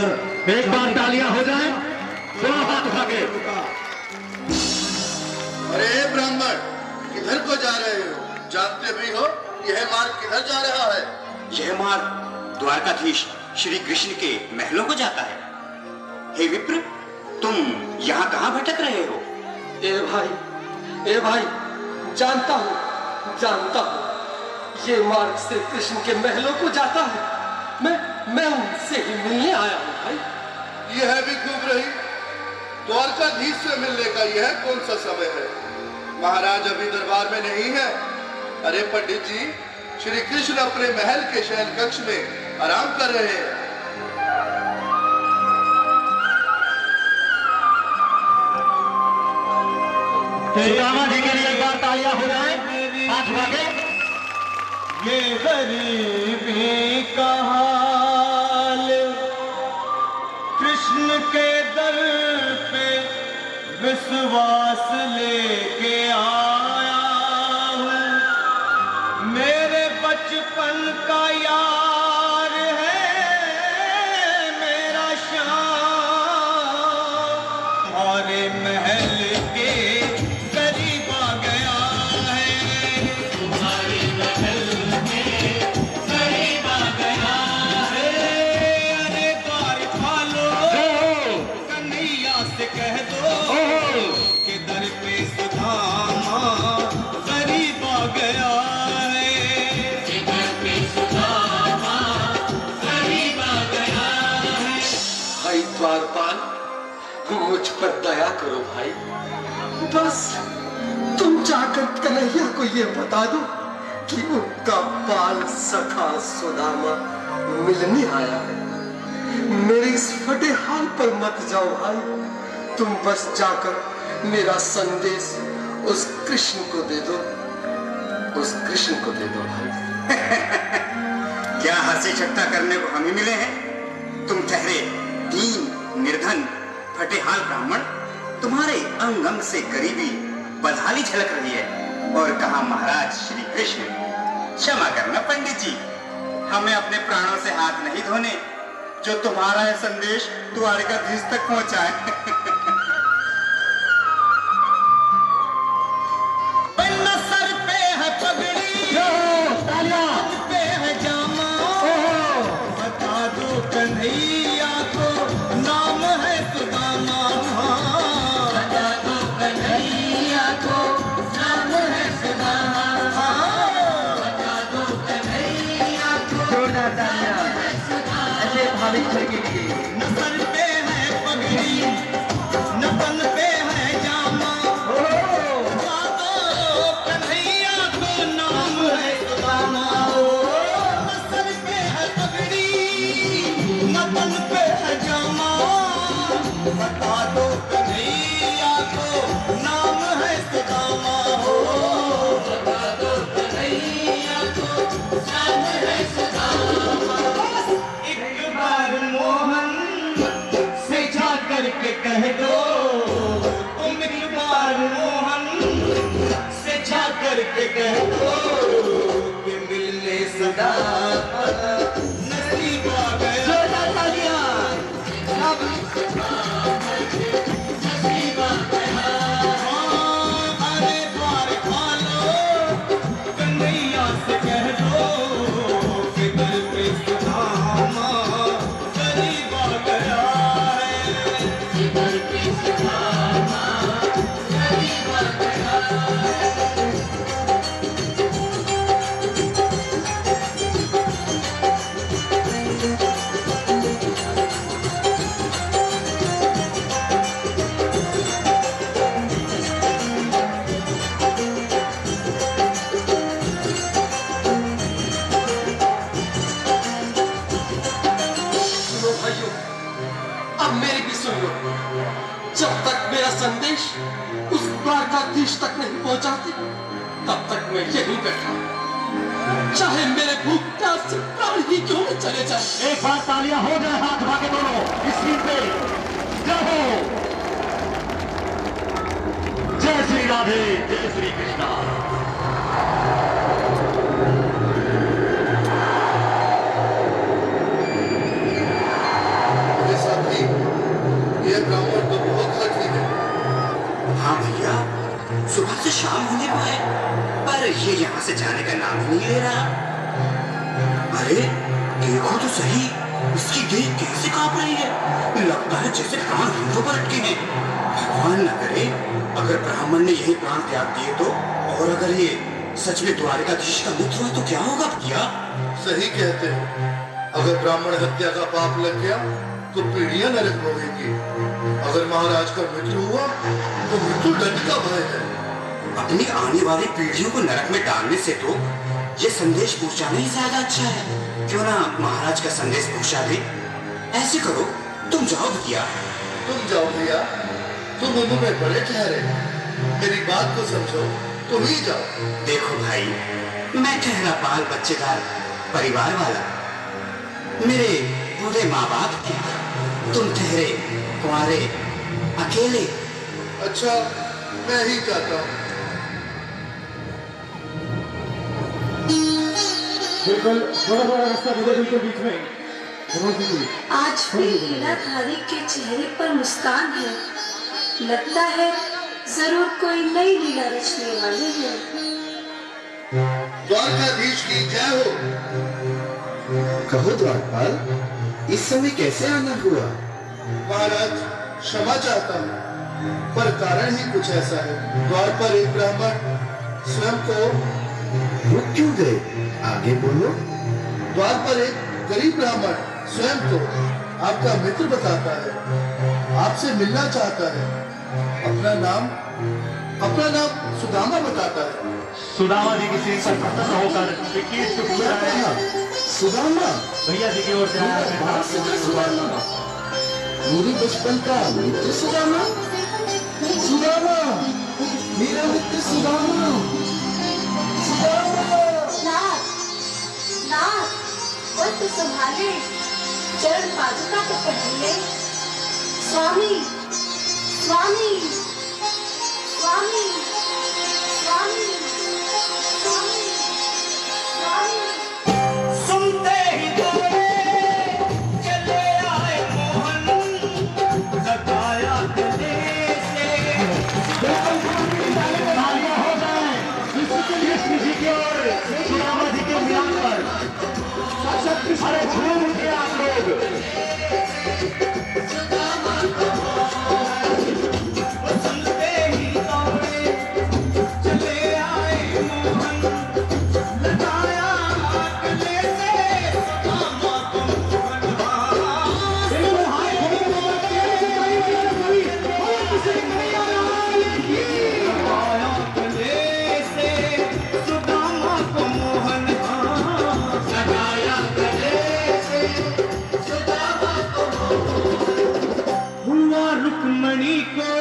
अंदर एक बार तालियां हो जाए, दोनों हाथ उठा के। अरे ब्राह्मण, किधर को जा रहे हो? जानते भी हो यह मार्ग किधर जा रहा है? यह मार्ग द्वारकाधीश श्री कृष्ण के महलों को जाता है। हे विप्र, तुम यहाँ कहाँ भटक रहे हो? ए भाई, जानता हूँ ये मार्ग श्री कृष्ण के महलों को जाता है। मैं उनसे ही मिलने आया हूँ भाई। यह भी खूब रही, द्वारकाधीश से मिलने का यह कौन सा समय है? महाराज अभी दरबार में नहीं है। अरे पंडित जी, श्री कृष्ण अपने महल के शयन कक्ष में आराम कर रहे हैं। सुदामा जी के लिए एक बार तालियां हो जाए, हाथ उठा के। ये गरीबी का हाल कृष्ण के दर पे विश्वास लेके आया हूँ। मेरे बचपन का यार है मेरा श्याम, तुम्हारे महल के करीब आ गया है। तुम्हारे महल के करीब आ गया है। अरे द्वार खोलो, कन्हैया से कह दो कि दर पे सुदामा करीब आ गया है। दर पे सुदामा करीब आ गया है। भाई द्वारपाल, मुझ पर दया करो भाई। बस तुम जाकर कन्हैया को ये बता दो कि उनका बाल सखा सुदामा मिलने आया है। मेरे इस फटे हाल पर मत जाओ भाई। तुम बस जाकर मेरा संदेश उस कृष्ण को दे दो, उस कृष्ण को दे दो भाई। क्या हंसी ठट्टा करने को हम ही मिले हैं? तुम ठहरे दीन निर्धन फटेहाल ब्राह्मण, तुम्हारे अंग अंग से गरीबी बदहाली झलक रही है। और कहा महाराज श्री कृष्ण। क्षमा करना पंडित जी, हमें अपने प्राणों से हाथ नहीं धोने जो तुम्हारा यह संदेश द्वारकाधीश तक पहुंचाए। सर पे है पगड़ी, हाथ पे है जामा, बता दो कन्हैया को नाम है सुदामा। बता दो कन्हैया को नाम है सुदामा। बता दो कन्हैया को जोरदार तालियां ऐसे भाविक के लिए। न सर पे है पगड़ी, न तन पे है जामा, कन्हैया को नाम है सुदामा। न सर पे है पगड़ी, न तन पे है जामा, बता दो कन्हैया को नाम है सुदामा। बता दो कन्हैया को नाम है सुदामा। एक बार मोहन से जा करके कह दो, तुम एक बार मोहन से जा करके कह दो कि मिलने सदा नसीब आ गया। जोरदार तालियां। नसीब आ गया। अरे द्वार खोलो, कन्हैया से कह दो कि दर पे सुदामा करीब आ गया है। दर पे सुदामा करीब आ गया है। सुनो भाइयों, अब मेरी भी सुन लो। जब तक मेरा संदेश उस द्वारकाधीश तक नहीं पहुंचाते, तब तक मैं यहीं बैठा हूं। चाहे मेरे भूख प्यास से प्राण ही क्यों न चले जाए। एक बार तालियां हो जाए, हाथ उठा के दोनों स्क्रीन पे। जय हो, जय श्री राधे, जय श्री कृष्णा। शाम होने को है, पर ये यहाँ से जाने का नाम ही नहीं ले रहा। अरे देखो तो सही, इसकी देह कैसे कांप रही है, लगता है जैसे प्राण होठों पर अटके हैं। भगवान न करे अगर ब्राह्मण ने यही प्राण त्याग दिए तो, और अगर ये सच में द्वारिकाधीश का मित्र हुआ तो क्या होगा भैया? सही कहते हो, अगर ब्राह्मण हत्या का पाप लग गया तो पीढ़ियां नरक भोगेंगी। अगर महाराज का मृत्यु हुआ तो मृत्यु दंड का भय है। अपनी आने वाली पीढ़ियों को नरक में डालने से तो ये संदेश पहुंचाना ही ज्यादा अच्छा है। क्यों ना महाराज का संदेश पहुंचा दे? ऐसे करो, तुम जाओ भैया। तुम जाओ भैया, तुम उम्र में बड़े ठहरे, मेरी बात को समझो, तुम ही जाओ। देखो भाई, मैं ठहरा बाल बच्चेदार परिवार वाला, मेरे बूढ़े माँ बाप थे, तुम ठहरे कुंवारे अकेले। अच्छा, मैं ही जाता हूँ। बिल्कुल थोड़ा थोड़ा रास्ता मुझे बिल्कुल बीच में आज भी लीलाधारी के चेहरे पर मुस्कान है। लगता है जरूर कोई नई लीला रचने वाले हैं। द्वारकाधीश की जय हो। कहो द्वारपाल, इस समय कैसे आना हुआ? महाराज क्षमा चाहता हूँ, पर कारण ही कुछ ऐसा है। द्वार पर एक ब्राह्मण स्वयं को रुक क्यों गए? आगे बोलो। द्वार पर एक गरीब ब्राह्मण स्वयं को आपका मित्र बताता है, आपसे मिलना चाहता है। अपना नाम सुदामा बताता है। सुदामा जी की सीट पर प्रसन्न होकर विकीट को पूरा है। सुदामा? भैया जी की ओर से आया है। सुदामा, मेरी बचपन का मित्र सुदामा? सुदामा, मेरा मित्र सुदामा। नाथ, नाथ, वो तो संभाले, चरण पादुका तो पहले। स्वामी, स्वामी, स्वामी, स्वामी, स्वामी, स्वामी। सुनते ही दौड़े चले आए मोहन, लगाया गले से। तालियां हो जाए कृष्ण जी की ओर, सुदामा जी के मिलान पर। अरे झूम उठे आप लोग। सुनते ही दौड़े चले आए मोहन, लगाया गले से सुदामा को मोहन। लगाया गले से सुदामा को मोहन, लगाया गले से सुदामा को मोहन। हुआ रुक्मणी को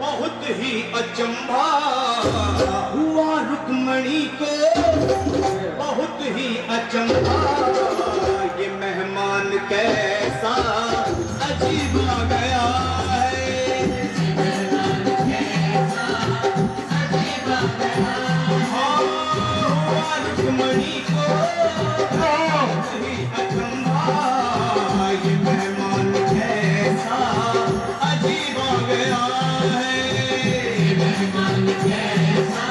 बहुत ही अचंभा, हुआ रुक्मणी को बहुत ही अचंभा। ये मेहमान कैसा अजीब आ गया है, हाँ, हुआ रुक्मणी को बहुत ही अचंभा। ये मेहमान कैसा अजीब आ गया है, मेहमान कैसा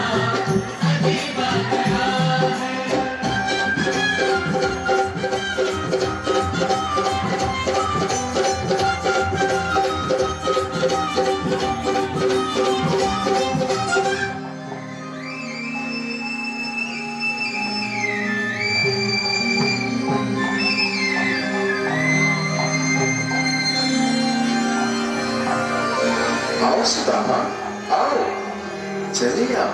अजीब आ गया है। आओ सुदामा, आओ, चले आओ।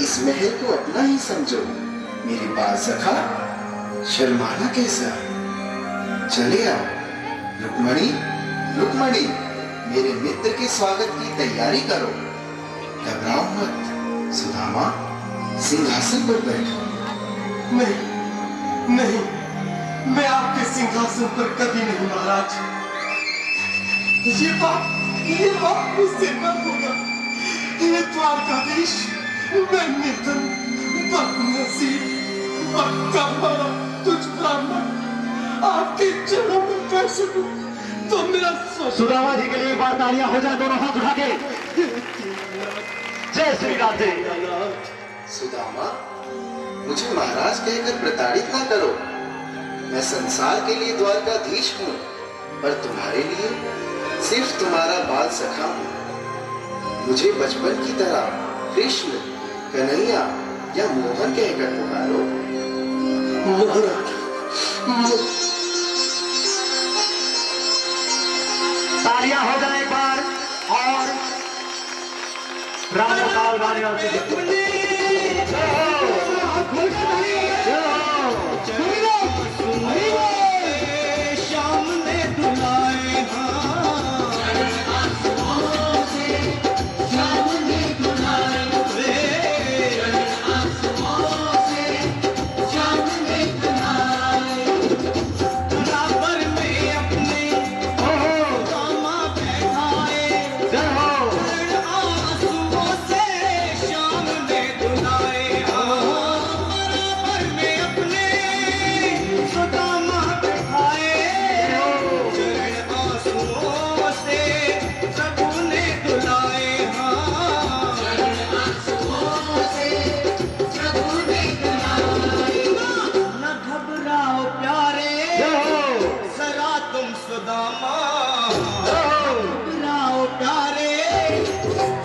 इस महल को अपना ही समझो। मेरी बात सखा, शर्माना कैसा? चले आओ। रुक्मणी, रुक्मणी, मेरे मित्र के स्वागत की तैयारी करो। घबराओ मत। सुदामा, सिंहासन पर बैठो। नहीं, नहीं, मैं आपके सिंहासन पर कभी नहीं महाराज। ये बात मुझसे न होगा। ये द्वारकाधीश, मैं निर्धन, बदनसीब, बदकामा, तुझ ब्राह्मण आपके चरणों में कैसे हूँ तो मेरा सुदामा जी के लिए एक बार तालियां हो जाए, दोनों हाथ उठा के। जय श्री राधे। सुदामा, मुझे महाराज कहकर प्रताड़ित ना करो। मैं संसार के लिए द्वारकाधीश हूँ, पर तुम्हारे लिए सिर्फ तुम्हारा बाल सखा हूँ। मुझे बचपन की तरह कृष्ण, कन्हैया या मोहन कहकर पुकारो। तालियां हो जाए एक बार और राम काल गाने वाले श्याम ने दुलाए बराबर में अपने दामा बैठाए, आंसुओं से श्याम ने दुलाए। बराबर में अपने सुदामा बैठाए, चरण आंसुओं से प्रभु ने दुलाए। न घबराओ प्यारे, जरा तुम सुदामा, घबराओ प्यारे,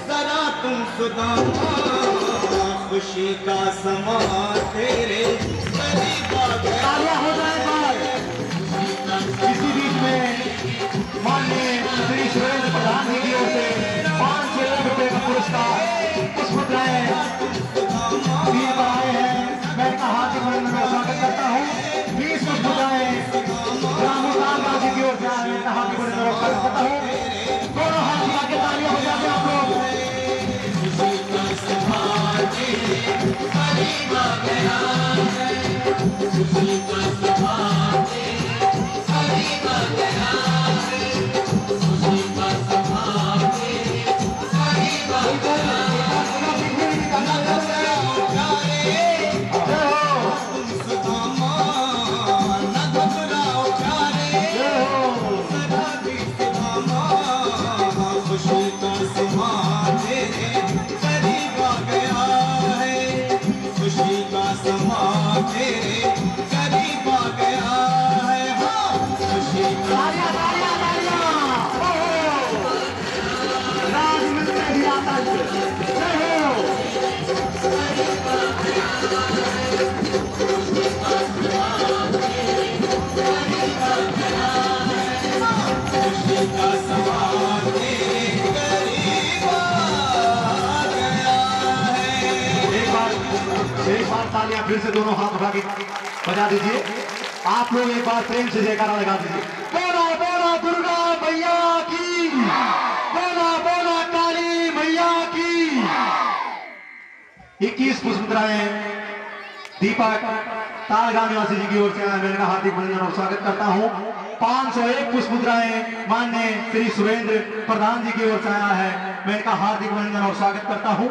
जरा तुम सुदामा। खुशी का समा तेरे करीब आ गया। तालियां हो जाए एक बार। इसी बीच में माननीय श्री सुरेंद्र प्रधान जी की ओर से 500 लाख रुपए का पुरस्कार पुष्प मुद्राएं दिए पर आए हैं। मैं इनका हार्दिक अभिनंदन और स्वागत करता हूँ। 20 पुष्प मुद्राएं रामूकाल गांधी की ओर से आए हैं। इनका हार्दिक अभिनंदन और स्वागत करता हूँ। दोनों हाथ मिला के तालियां हो जाते हैं आप लोग। खुशी का समा तेरे करीब आ गया है। खुशी का समा तेरे करीब आ गया है। हाँ, खुशी का तालियां तालियां तालियां। ओहो, राज मिलते ही आता है। जय हो। खुशी का समा तेरे करीब आ गया है। एक बार तालियां फिर से दोनों हाथ उठा के बजा दीजिए। आप लोग एक बार प्रेम से जयकारा लगा दीजिए। बोला बोला दुर्गा मैया की, बोला बोला काली मैया की। 21 पुष्प मुद्राएं दीपक तालगांव निवासी जी की ओर से मैं इनका हार्दिक अभिनंदन और स्वागत करता हूँ। 501 पुष्प मुद्राएं माननीय श्री सुरेंद्र प्रधान जी की ओर से आया है। मैं इनका हार्दिक अभिनंदन और स्वागत करता हूँ।